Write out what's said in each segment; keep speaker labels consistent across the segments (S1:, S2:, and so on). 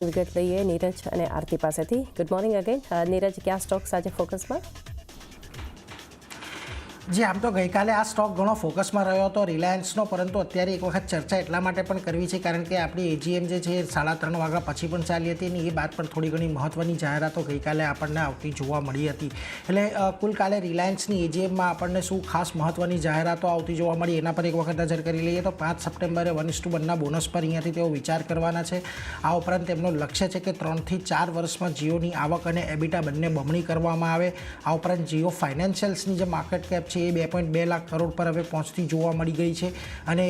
S1: વિગત લઈએ નીરજ અને આરતી પાસેથી. Good morning again. નીરજ, કયા સ્ટોક્સ આજે ફોકસમાં?
S2: જી, આમ તો ગઈકાલે આ સ્ટોક ઘણો ફોકસમાં રહ્યો હતો રિલાયન્સનો, પરંતુ અત્યારે એક વખત ચર્ચા એટલા માટે પણ કરવી છે કારણ કે આપણી એજીએમ જે છે 3:30 વાગ્યા પછી પણ ચાલી હતી અને એ બાદ પણ થોડી ઘણી મહત્ત્વની જાહેરાતો ગઈકાલે આપણને આવતી જોવા મળી હતી. એટલે કુલ કાલે રિલાયન્સની એજીએમમાં આપણને શું ખાસ મહત્ત્વની જાહેરાતો આવતી જોવા મળી એના પર એક વખત નજર કરી લઈએ તો 5 સપ્ટેમ્બરે 1:1 બોનસ પર અહીંયાથી તેઓ વિચાર કરવાના છે. આ ઉપરાંત તેમનો લક્ષ્ય છે કે 3 થી 4 વર્ષમાં જીઓની આવક અને એબિટા બંને બમણી કરવામાં આવે. આ ઉપરાંત જીઓ ફાઇનાન્શિયલ્સની જે માર્કેટ કેપ છે એ 2.2 લાખ કરોડ પર હવે પહોંચતી જોવા મળી ગઈ છે અને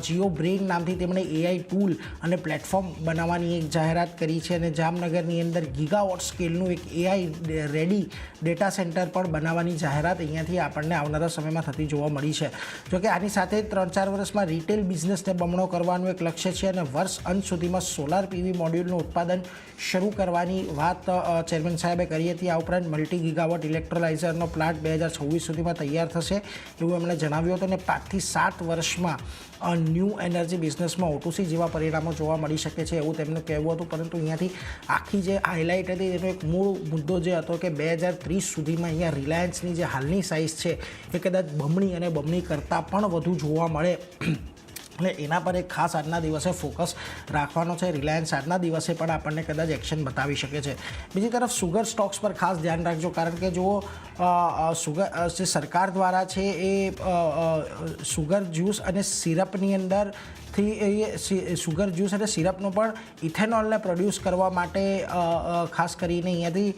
S2: જીઓ બ્રેઇન નામથી તેમણે એઆઈ ટૂલ અને પ્લેટફોર્મ બનાવવાની એક જાહેરાત કરી છે અને જામનગરની અંદર ગીગાવોટ સ્કેલનું એક એઆઈ રેડી ડેટા સેન્ટર પણ બનાવવાની જાહેરાત અહીંયાથી આપણને આવનારા સમયમાં થતી જોવા મળી છે. જોકે આની સાથે 3-4 વર્ષમાં રિટેલ બિઝનેસને બમણો કરવાનું એક લક્ષ્ય છે અને વર્ષ અંત સુધીમાં સોલાર પીવી મોડ્યુલનું ઉત્પાદન શરૂ કરવાની વાત ચેરમેન સાહેબે કરી હતી. આ ઉપરાંત મલ્ટી ગીગાવોટ ઇલેક્ટ્રોલાઇઝરનો પ્લાન્ટ 2026 સુધીમાં તૈયાર થશે એવું એમણે જણાવ્યું હતું અને 5 થી 7 વર્ષમાં ન્યૂ એનર્જી બિઝનેસમાં O2C જેવા પરિણામો જોવા મળી શકે છે એવું તેમનું કહેવું હતું. પરંતુ અહીંયાથી આખી જે હાઇલાઇટ હતી એનો એક મૂળ મુદ્દો જે હતો કે 2030 સુધીમાં અહીંયા રિલાયન્સની જે હાલની સાઇઝ છે એ કદાચ બમણી કરતાં પણ વધુ જોવા મળે એટલે એના પર એક ખાસ આજના દિવસે ફોકસ રાખવાનો છે. રિલાયન્સ આજના દિવસે પણ આપણને કદાચ એક્શન બતાવી શકે છે. બીજી તરફ સુગર સ્ટોક્સ પર ખાસ ધ્યાન રાખજો કારણ કે જુઓ સુગર જે સરકાર દ્વારા છે એ સુગર જ્યુસ અને સિરપની અંદર સુગર જ્યુસ અને સિરપનું પણ ઇથેનોલને પ્રોડ્યુસ કરવા માટે ખાસ કરીને અહીંયાથી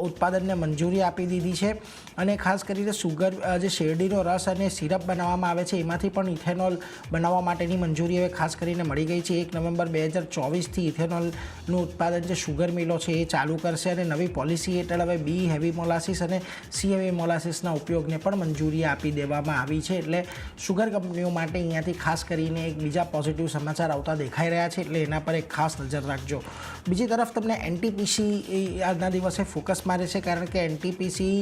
S2: ઉત્પાદનને મંજૂરી આપી દીધી છે અને ખાસ કરીને સુગર જે શેરડીનો રસ અને સિરપ બનાવવામાં આવે છે એમાંથી પણ ઇથેનોલ બનાવવા માટેની મંજૂરી હવે ખાસ કરીને મળી ગઈ છે. 1 નવેમ્બર 2024થી ઇથેનોલનું ઉત્પાદન જે શુગર મિલો છે એ ચાલુ કરશે અને નવી પોલિસી હેઠળ હવે બી હેવી મોલાસીસ અને સી હેવી મોલાસીસના ઉપયોગને પણ મંજૂરી આપી દેવામાં આવી છે. એટલે શુગર કંપનીઓ માટે અહીંયાથી ખાસ કરીને એક બીજા પોઝિટિવ સમાચાર આવતા દેખાઈ રહ્યા છે એટલે એના પર એક ખાસ નજર રાખજો. બીજી તરફ તમને એનટીપીસી આજના દિવસે ફોકસમાં રહેશે કારણ કે એનટીપીસી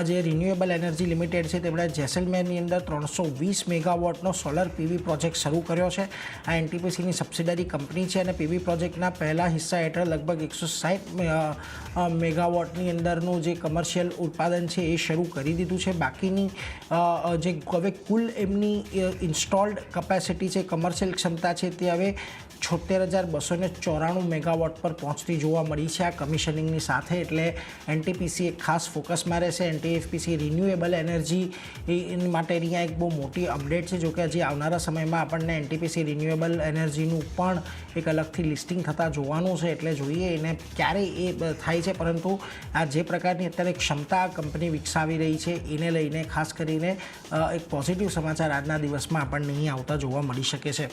S2: જે રિન્યુએબલ એનર્જી લિમિટેડ છે તેમણે જેસલમેરની અંદર 320 મેગાવોટનો સોલર પીવી પ્રોજેક્ટ શરૂ કર્યો છે. આ એનટીપીસીની સબસિડરી કંપની છે અને પીવી પ્રોજેક્ટના પહેલા હિસ્સા હેઠળ લગભગ 160 મેગાવોટની અંદરનું જે કમર્શિયલ ઉત્પાદન છે એ શરૂ કરી દીધું છે. બાકીની જે હવે કુલ એમની ઇન્સ્ટોલ્ડ કેપેસિટી છે કમર્શિયલ ક્ષમતા છે તે હવે 76,294 મેગાવોટ પર પહોંચતી જોવા મળી છે આ કમિશનિંગની સાથે. એટલે એનટીપીસી એક ખાસ ફોકસમાં રહેશે. એનટીએફપીસી રિન્યુએબલ એનર્જી માટેની આ એક બહુ મોટી અપડેટ છે. જોકે હજી આવનારા સમયમાં આપણને એનટીપીસી રિન્યુએબલ એનર્જીનું પણ એક અલગથી લિસ્ટિંગ થતાં જોવાનું છે એટલે જોઈએ એને ક્યારે એ થાય છે. પરંતુ આ જે પ્રકારની અત્યારે ક્ષમતા કંપની વિકસાવી રહી છે એને લઈને ખાસ કરીને એક પોઝિટિવ સમાચાર આજના દિવસમાં આપણને અહીં આવતા જોવા મળી શકે છે.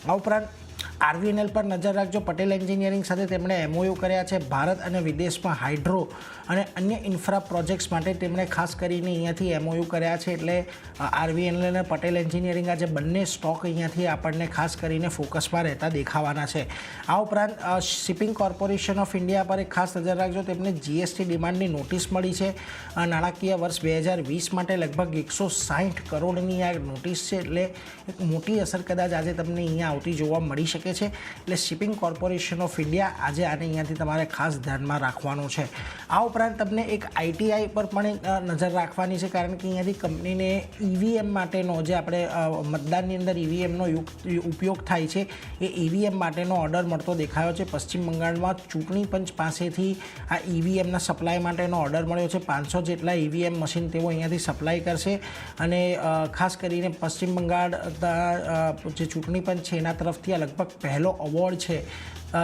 S2: આ ઉપરાંત આરવીએનએલ પર નજર રાખજો. પટેલ એન્જિનિયરિંગ સાથે તેમણે એમઓયુ કર્યા છે. ભારત અને વિદેશમાં હાઇડ્રો અને અન્ય ઇન્ફ્રા પ્રોજેક્ટ્સ માટે તેમણે ખાસ કરીને અહીંયાથી એમઓયુ કર્યા છે. એટલે આરવીએનએલ અને પટેલ એન્જિનિયરિંગ આ જે બંને સ્ટોક અહીંયાથી આપણને ખાસ કરીને ફોકસમાં રહેતા દેખાવાના છે. આ ઉપરાંત શિપિંગ કોર્પોરેશન ઓફ ઇન્ડિયા પર એક ખાસ નજર રાખજો. તેમને જીએસટી ડિમાન્ડની નોટિસ મળી છે. નાણાકીય વર્ષ 2020 માટે લગભગ 160 કરોડની આ નોટિસ છે. એટલે એક મોટી અસર કદાચ આજે તમને અહીંયા આવતી જોવા મળી શકે છે. એટલે શિપિંગ કોર્પોરેશન ઓફ ઇન્ડિયા આજે આને અહીંયાથી તમારે ખાસ ધ્યાનમાં રાખવાનું છે. આ ઉપરાંત તમને એક આઈટીઆઈ પર પણ એક નજર રાખવાની છે કારણ કે અહીંયાથી કંપનીને ઈવીએમ માટેનો જે આપણે મતદાનની અંદર ઈવીએમનો ઉપયોગ થાય છે એ ઈવીએમ માટેનો ઓર્ડર મળતો દેખાયો છે. પશ્ચિમ બંગાળમાં ચૂંટણી પંચ પાસેથી આ ઈવીએમના સપ્લાય માટેનો ઓર્ડર મળ્યો છે. 500 જેટલા ઈવીએમ મશીન તેઓ અહીંયાથી સપ્લાય કરશે અને ખાસ કરીને પશ્ચિમ બંગાળ જે ચૂંટણી પંચ છે એના તરફથી આ લગભગ પહેલો અવોર્ડ છે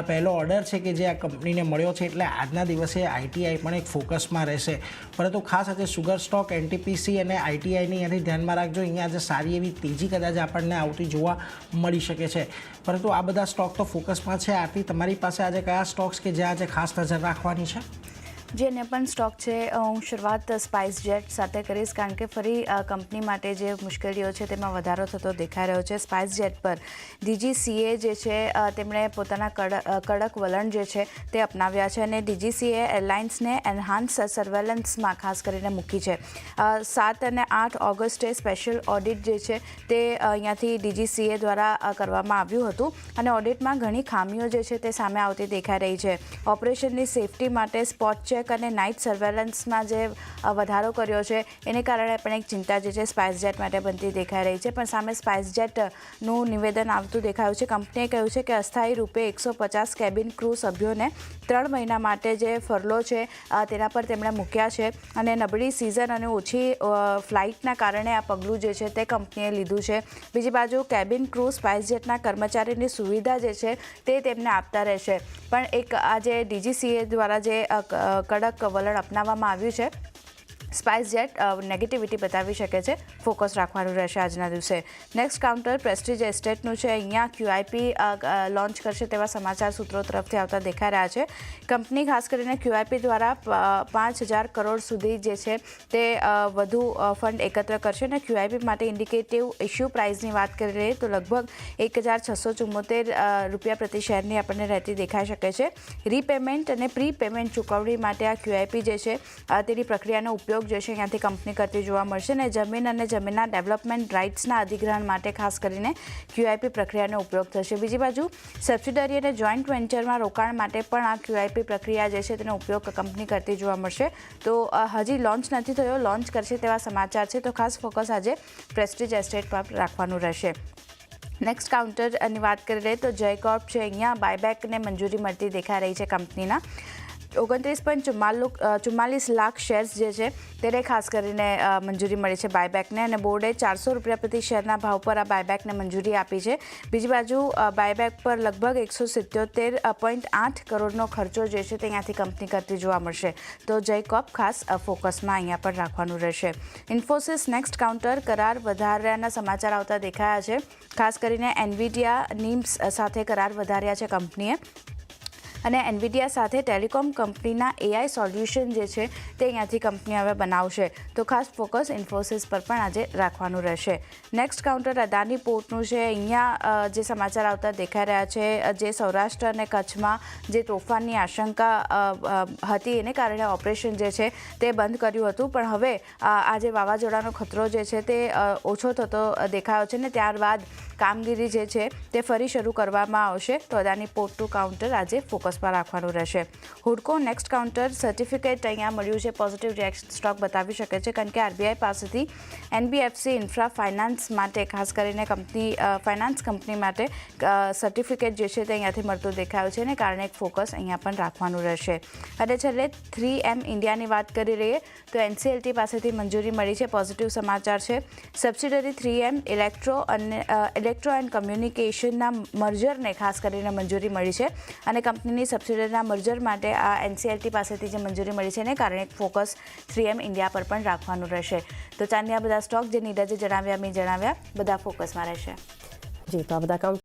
S2: પહેલો ઓર્ડર છે કે જે આ કંપનીને મળ્યો છે. એટલે આજના દિવસે આઈટીઆઈ પણ એક ફોકસમાં રહેશે. પરંતુ ખાસ આજે સુગર સ્ટોક એનટીપીસી અને આઈટીઆઈની અહીંયાથી ધ્યાનમાં રાખજો. અહીંયા આજે સારી એવી તેજી કદાચ આપણને આવતી જોવા મળી શકે છે. પરંતુ આ બધા સ્ટોક તો ફોકસમાં છે. આથી તમારી પાસે આજે કયા સ્ટોક્સ કે જ્યાં આજે ખાસ નજર રાખવાની છે?
S3: જે અન્ય પણ સ્ટોક છે હું શરૂઆત સ્પાઇસજેટ સાથે કરીશ કારણ કે ફરી કંપની માટે જે મુશ્કેલીઓ છે તેમાં વધારો થતો દેખાઈ રહ્યો છે. સ્પાઇસજેટ પર DGCA જે છે તેમણે પોતાના કડક વલણ જે છે તે અપનાવ્યા છે અને DGCA એરલાઇન્સને એન્હાન્સ સર્વેલન્સમાં ખાસ કરીને મૂકી છે. 7 અને 8 ઓગસ્ટે સ્પેશિયલ ઓડિટ જે છે તે અહીંયાથી DGCA દ્વારા કરવામાં આવ્યું હતું અને ઓડિટમાં ઘણી ખામીઓ જે છે તે સામે આવતી દેખાઈ રહી છે. ઓપરેશનની સેફટી માટે સ્પોટ ચેક અને નાઇટ સર્વેલન્સમાં જે વધારો કર્યો છે એને કારણે પણ એક ચિંતા જે છે સ્પાઇસજેટ માટે બનતી દેખાઈ રહી છે. પણ સામે સ્પાઇસજેટનું નિવેદન આવતું દેખાયું છે. કંપનીએ કહ્યું છે કે અસ્થાયી રૂપે 150 કેબિન ક્રૂ સભ્યોને 3 મહિના માટે જે ફરલો છે તેના પર તેમણે મૂક્યા છે અને નબળી સિઝન અને ઓછી ફ્લાઇટના કારણે આ પગલું જે છે તે કંપનીએ લીધું છે. બીજી બાજુ કેબિન ક્રૂ સ્પાઇસજેટના કર્મચારીની સુવિધા જે છે તે તેમને આપતા રહેશે. પણ એક આ જે DGCA દ્વારા જે કડક વલણ અપનાવવામાં આવ્યું છે સ્પાઇસજેટ નેગેટિવિટી બતાવી શકે છે. ફોકસ રાખવાનું રહેશે આજના દિવસે. નેક્સ્ટ કાઉન્ટર પ્રેસ્ટીજ એસ્ટેટનું છે. અહીંયા QIP લોન્ચ કરશે તેવા સમાચાર સૂત્રો તરફથી આવતા દેખાઈ રહ્યા છે. કંપની ખાસ કરીને QIP દ્વારા 5,000 કરોડ સુધી જે છે તે વધુ ફંડ એકત્ર કરશે અને QIP માટે ઇન્ડિકેટિવ ઇશ્યુ પ્રાઇસની વાત કરી રહીએ તો લગભગ 1,674 રૂપિયા પ્રતિ શેરની આપણને રહેતી દેખાઈ શકે છે. રીપેમેન્ટ અને પ્રી પેમેન્ટ ચૂકવણી માટે આ QIP જે છે તેની પ્રક્રિયાનો ઉપયોગ જે છે અહીંયાથી કંપની કરતી જોવા મળશે અને જમીન અને જમીનના ડેવલપમેન્ટ રાઇટ્સના અધિગ્રહણ માટે ખાસ કરીને QIP પ્રક્રિયાનો ઉપયોગ થશે. બીજી બાજુ સબસિડરી અને જોઈન્ટ વેન્ચરમાં રોકાણ માટે પણ આ QIP પ્રક્રિયા જે છે તેનો ઉપયોગ કંપની કરતી જોવા મળશે. તો હજી લોન્ચ નથી થયો, લોન્ચ કરશે તેવા સમાચાર છે. તો ખાસ ફોકસ આજે પ્રેસ્ટીજ એસ્ટેટ પર રાખવાનું રહેશે. નેક્સ્ટ કાઉન્ટરની વાત કરી રહી તો જયકોર્પ છે. અહીંયા બાયબેકને મંજૂરી મળતી દેખાઈ રહી છે કંપનીના. 29.44 લાખ શેર્સ જે છે તેને ખાસ કરીને મંજૂરી મળી છે બાયબેકને અને બોર્ડે 400 રૂપિયા પ્રતિ શેરના ભાવ પર આ બાયબેકને મંજૂરી આપી છે. બીજી બાજુ બાયબેક પર લગભગ 177.8 કરોડનો ખર્ચો જે છે તે અહીંયાથી કંપની કરતી જોવા મળશે. તો જયકોર્પ ખાસ ફોકસમાં અહીંયા પર રાખવાનું રહેશે. ઇન્ફોસિસ નેક્સ્ટ કાઉન્ટર કરાર વધાર્યાના સમાચાર આવતા દેખાયા છે. ખાસ કરીને એનવીડિયા નીમ્સ સાથે કરાર વધાર્યા છે કંપનીએ અને એનવીડિયા સાથે ટેલિકોમ કંપનીના AI સોલ્યુશન જે છે તે અહીંયાથી કંપની હવે બનાવશે. તો ખાસ ફોકસ ઇન્ફોસિસ પર પણ આજે રાખવાનું રહેશે. નેક્સ્ટ કાઉન્ટર અદાની પોર્ટનું છે. અહીંયા જે સમાચાર આવતા દેખાઈ રહ્યા છે જે સૌરાષ્ટ્ર અને કચ્છમાં જે તોફાનની આશંકા હતી એને કારણે ઓપરેશન જે છે તે બંધ કર્યું હતું પણ હવે આ જે વાવાઝોડાનો ખતરો જે છે તે ઓછો થતો દેખાયો છે ને ત્યારબાદ કામગીરી જે છે તે ફરી શરૂ કરવામાં આવશે. તો અદાની પોર્ટનું કાઉન્ટર આજે ફોકસમાં રાખવાનું રહેશે. હુડકો નેક્સ્ટ કાઉન્ટર સર્ટિફિકેટ અહીંયા મળ્યું છે. પોઝિટિવ રિએક્શન સ્ટોક બતાવી શકે છે કારણ કે RBI પાસેથી NBFC ઇન્ફ્રા ફાઇનાન્સ માટે ખાસ કરીને ફાઇનાન્સ કંપની માટે સર્ટિફિકેટ જે છે તે અહીંયાથી મળતું દેખાયું છે ને કારણે એક ફોકસ અહીંયા પણ રાખવાનું રહેશે. અને છેલ્લે 3M ઇન્ડિયાની વાત કરી રહીએ તો NCLT પાસેથી મંજૂરી મળી છે. પોઝિટિવ સમાચાર છે. સબસિડરી 3M ઇલેક્ટ્રો એન્ડ કમ્યુનિકેશનના મર્જરને ખાસ કરીને મંજૂરી મળી છે અને કંપનીની સબસિડરીના મર્જર માટે આ NCLT પાસેથી જે મંજૂરી મળી છે એને કારણે એક ફોકસ 3M ઇન્ડિયા પર પણ રાખવાનું રહેશે. તો ચાંદની આ બધા સ્ટોક જે નીરજે જણાવ્યા બધા ફોકસમાં રહેશે.
S1: જી, તો આ બધા કાઉન્ટર